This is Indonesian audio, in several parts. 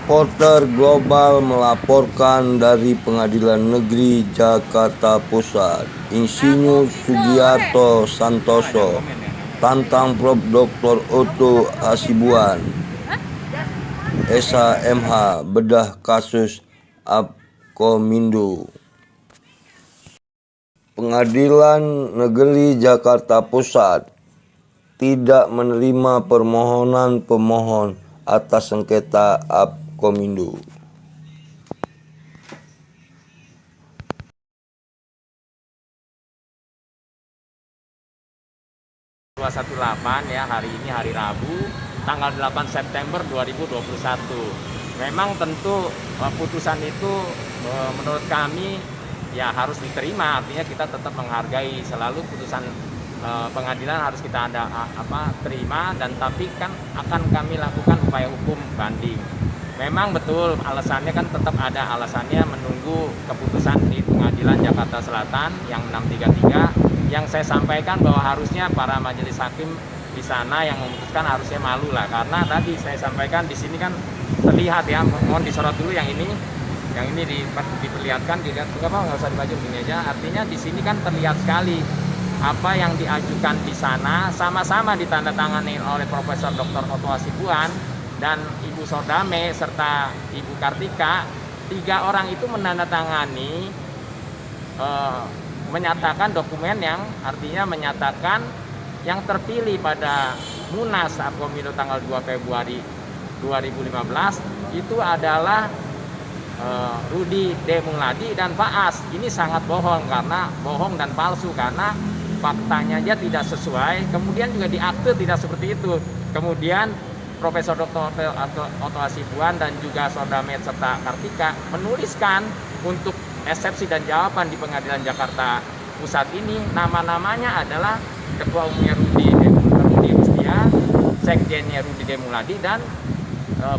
Reporter Global melaporkan dari Pengadilan Negeri Jakarta Pusat. Insinyur Sugiarto Santoso tantang Prof. Dr. Otto Hasibuan, SHMH, bedah kasus Apkomindo. Pengadilan Negeri Jakarta Pusat tidak menerima permohonan pemohon atas sengketa Apkomindo. 218 ya, hari ini hari Rabu tanggal 8 September 2021. Memang tentu putusan itu menurut kami ya harus diterima, artinya kita tetap menghargai selalu putusan pengadilan, harus kita terima, dan tapi kan akan kami lakukan upaya hukum banding. Memang betul alasannya kan tetap ada alasannya menunggu keputusan di Pengadilan Jakarta Selatan yang 633, yang saya sampaikan bahwa harusnya para majelis hakim di sana yang memutuskan harusnya malu lah, karena tadi saya sampaikan di sini kan terlihat ya, mohon disorot dulu yang ini diperlihatkan, dilihat nggak usah dibaca begini aja, artinya di sini kan terlihat sekali apa yang diajukan di sana sama-sama ditandatangani oleh Profesor Dr. Otto Hasibuan dan Ibu Sordame serta Ibu Kartika. 3 orang itu menandatangani menyatakan dokumen yang artinya menyatakan yang terpilih pada Munas Apkomindo tanggal 2 Februari 2015 itu adalah Rudi D. Muladi dan Faas. Ini sangat bohong dan palsu, karena faktanya aja tidak sesuai, kemudian juga di akte tidak seperti itu. Kemudian Profesor Dr. Otto Hasibuan dan juga Sordame serta Kartika menuliskan untuk eksepsi dan jawaban di Pengadilan Jakarta Pusat ini, nama-namanya adalah Ketua Umumnya Rudi Mustia, Sekjennya Rudi D. Muladi, dan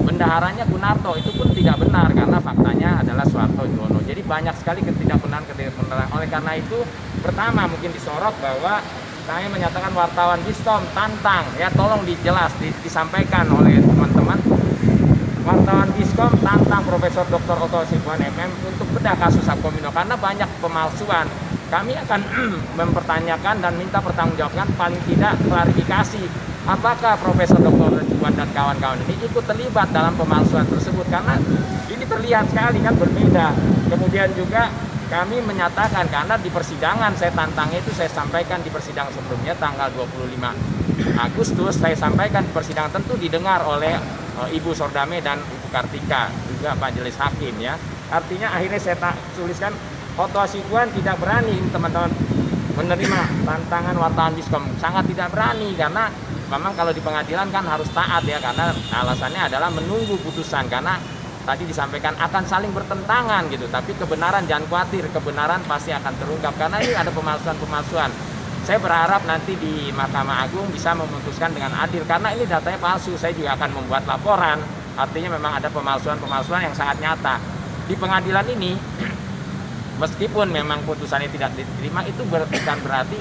bendaharanya Gunarto. Itu pun tidak benar karena faktanya adalah Soeharto Juwono. Jadi banyak sekali ketidakbenaran. Oleh karena itu, pertama mungkin disorot bahwa saya menyatakan wartawan Diskom tantang, ya tolong disampaikan oleh teman-teman wartawan Diskom tantang Profesor Dr. Otto Hasibuan MM untuk bedah kasus Apkomindo karena banyak pemalsuan. Kami akan mempertanyakan dan minta pertanggungjawaban, paling tidak klarifikasi apakah Profesor Dr. Hasibuan dan kawan-kawan ini ikut terlibat dalam pemalsuan tersebut, karena ini terlihat sekali kan berbeda. Kemudian juga kami menyatakan, karena di persidangan saya tantangnya itu saya sampaikan di persidangan sebelumnya tanggal 25 Agustus, saya sampaikan di persidangan, tentu didengar oleh Ibu Sordame dan Ibu Kartika, juga majelis hakim ya. Artinya akhirnya saya tuliskan Otto Hasibuan tidak berani, teman-teman, menerima tantangan wartawan Diskom, sangat tidak berani, karena memang kalau di pengadilan kan harus taat ya, karena alasannya adalah menunggu putusan, karena tadi disampaikan akan saling bertentangan gitu, tapi kebenaran jangan khawatir, kebenaran pasti akan terungkap, karena ini ada pemalsuan. Saya berharap nanti di Mahkamah Agung bisa memutuskan dengan adil, karena ini datanya palsu. Saya juga akan membuat laporan, artinya memang ada pemalsuan yang sangat nyata. Di pengadilan ini, meskipun memang putusannya tidak diterima, itu bukan berarti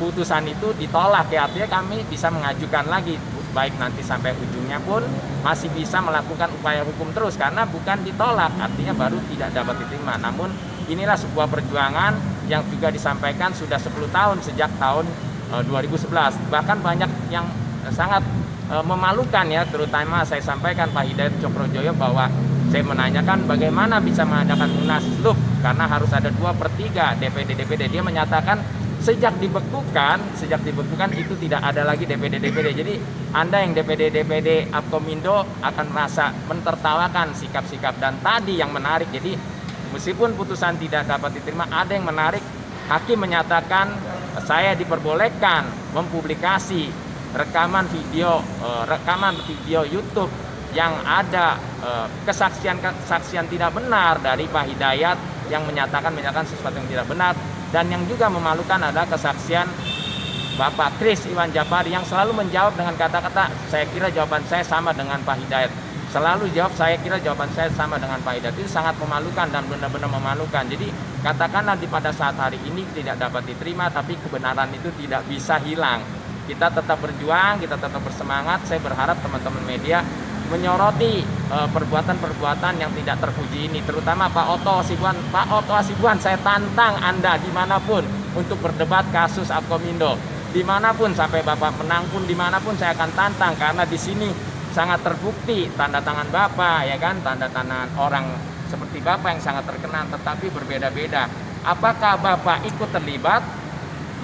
putusan itu ditolak ya, artinya kami bisa mengajukan lagi, baik nanti sampai ujungnya pun masih bisa melakukan upaya hukum terus, karena bukan ditolak artinya baru tidak dapat diterima. Namun inilah sebuah perjuangan yang juga disampaikan sudah 10 tahun, sejak tahun 2011. Bahkan banyak yang sangat memalukan ya, terutama saya sampaikan Pak Hidayat Cokrojoyo bahwa saya menanyakan bagaimana bisa mengadakan munaslup karena harus ada 2/3 DPD. Dia menyatakan sejak dibekukan itu tidak ada lagi DPD. Jadi Anda yang DPD Apkomindo akan merasa mentertawakan sikap-sikap. Dan tadi yang menarik, jadi meskipun putusan tidak dapat diterima, ada yang menarik, hakim menyatakan saya diperbolehkan mempublikasi rekaman video YouTube yang ada kesaksian tidak benar dari Pak Hidayat yang menyatakan sesuatu yang tidak benar. Dan yang juga memalukan adalah kesaksian Bapak Kris Iwan Japari yang selalu menjawab dengan kata-kata saya kira jawaban saya sama dengan Pak Hidayat. Selalu jawab saya kira jawaban saya sama dengan Pak Hidayat. Itu sangat memalukan dan benar-benar memalukan. Jadi katakanlah pada saat hari ini tidak dapat diterima, tapi kebenaran itu tidak bisa hilang. Kita tetap berjuang, kita tetap bersemangat. Saya berharap teman-teman media menyoroti perbuatan-perbuatan yang tidak terpuji ini, terutama Pak Otto Hasibuan. Pak Otto Hasibuan, saya tantang Anda dimanapun untuk berdebat kasus Apkomindo. Dimanapun, sampai Bapak menang pun dimanapun saya akan tantang, karena di sini sangat terbukti tanda tangan Bapak, ya kan, tanda tangan orang seperti Bapak yang sangat terkenal, tetapi berbeda-beda. Apakah Bapak ikut terlibat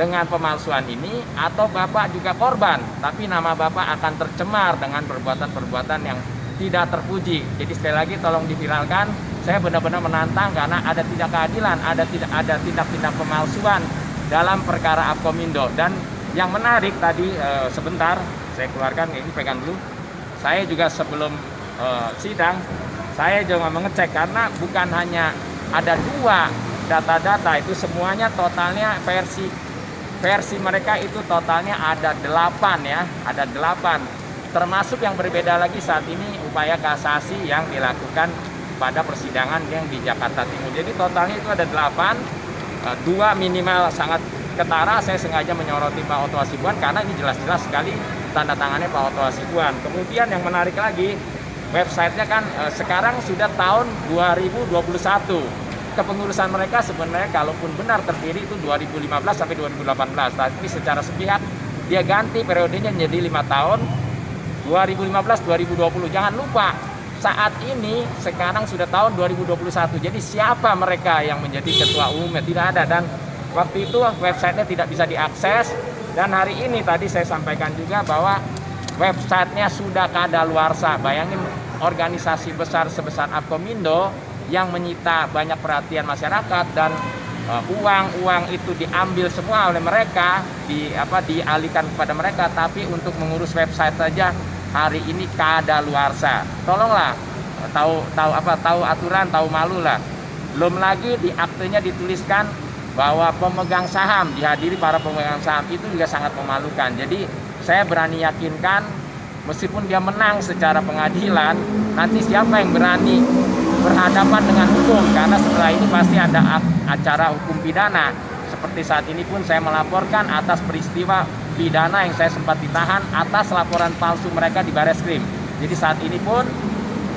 dengan pemalsuan ini, atau Bapak juga korban, tapi nama Bapak akan tercemar dengan perbuatan-perbuatan yang tidak terpuji. Jadi sekali lagi tolong diviralkan. Saya benar-benar menantang, karena ada tidak keadilan, ada tindak-tindak pemalsuan dalam perkara Apkomindo. Dan yang menarik tadi, sebentar saya keluarkan, ini pegang dulu. Saya juga sebelum sidang, saya juga mengecek, karena bukan hanya ada 2 data-data, itu semuanya totalnya versi mereka itu totalnya ada 8 ya, ada 8. Termasuk yang berbeda lagi saat ini upaya kasasi yang dilakukan pada persidangan yang di Jakarta Timur. Jadi totalnya itu ada 8, 2 minimal sangat ketara. Saya sengaja menyoroti Pak Otto Hasibuan karena ini jelas-jelas sekali tanda tangannya Pak Otto Hasibuan. Kemudian yang menarik lagi, websitenya kan sekarang sudah tahun 2021. Kepengurusan mereka sebenarnya kalaupun benar terpilih itu 2015 sampai 2018, tapi secara sepihak dia ganti periodenya menjadi 5 tahun, 2015-2020. Jangan lupa saat ini sekarang sudah tahun 2021. Jadi siapa mereka yang menjadi ketua umumnya? Tidak ada, dan waktu itu websitenya tidak bisa diakses. Dan hari ini tadi saya sampaikan juga bahwa websitenya sudah kadaluarsa. Bayangin organisasi besar sebesar Apkomindo yang menyita banyak perhatian masyarakat, dan uang itu diambil semua oleh mereka, dialihkan kepada mereka, tapi untuk mengurus website saja hari ini kadaluarsa. Tolonglah tahu aturan, tahu malu lah. Belum lagi di aktenya dituliskan bahwa pemegang saham, dihadiri para pemegang saham, itu juga sangat memalukan. Jadi saya berani yakinkan, meskipun dia menang secara pengadilan, nanti siapa yang berani berhadapan dengan hukum, karena setelah ini pasti ada acara hukum pidana. Seperti saat ini pun saya melaporkan atas peristiwa pidana yang saya sempat ditahan atas laporan palsu mereka di Bareskrim. Jadi saat ini pun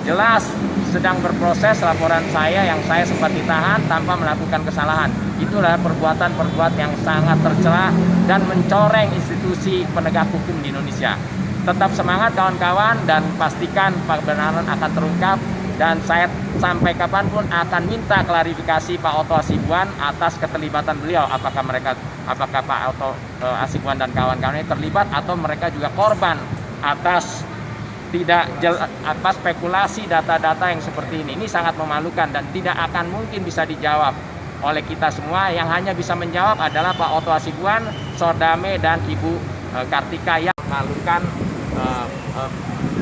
jelas sedang berproses laporan saya yang saya sempat ditahan tanpa melakukan kesalahan. Itulah perbuatan-perbuatan yang sangat tercela dan mencoreng institusi penegak hukum di Indonesia. Tetap semangat kawan-kawan, dan pastikan kebenaran akan terungkap. Dan saya sampai kapanpun akan minta klarifikasi Pak Otto Hasibuan atas keterlibatan beliau. Apakah Pak Otto Hasibuan dan kawan-kawan ini terlibat, atau mereka juga korban atas spekulasi data-data yang seperti ini. Ini sangat memalukan dan tidak akan mungkin bisa dijawab oleh kita semua. Yang hanya bisa menjawab adalah Pak Otto Hasibuan, Sordame, dan Ibu Kartika yang memalukan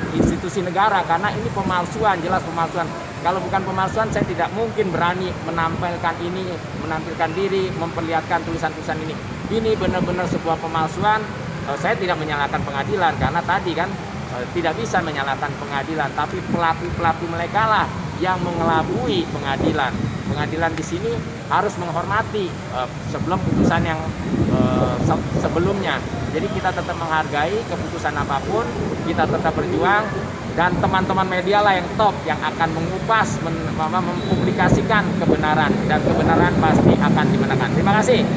institusi negara, karena ini pemalsuan, jelas pemalsuan. Kalau bukan pemalsuan, saya tidak mungkin berani menampilkan diri, memperlihatkan tulisan-tulisan ini. Ini benar-benar sebuah pemalsuan. Saya tidak menyalahkan pengadilan, karena tadi kan tidak bisa menyalahkan pengadilan, tapi pelaku-pelaku mereka lah yang mengelabui pengadilan. Pengadilan di sini harus menghormati sebelum putusan yang sebelumnya. Jadi kita tetap menghargai keputusan apapun, kita tetap berjuang, dan teman-teman media lah yang top yang akan mengupas, mempublikasikan kebenaran, dan kebenaran pasti akan dimenangkan. Terima kasih.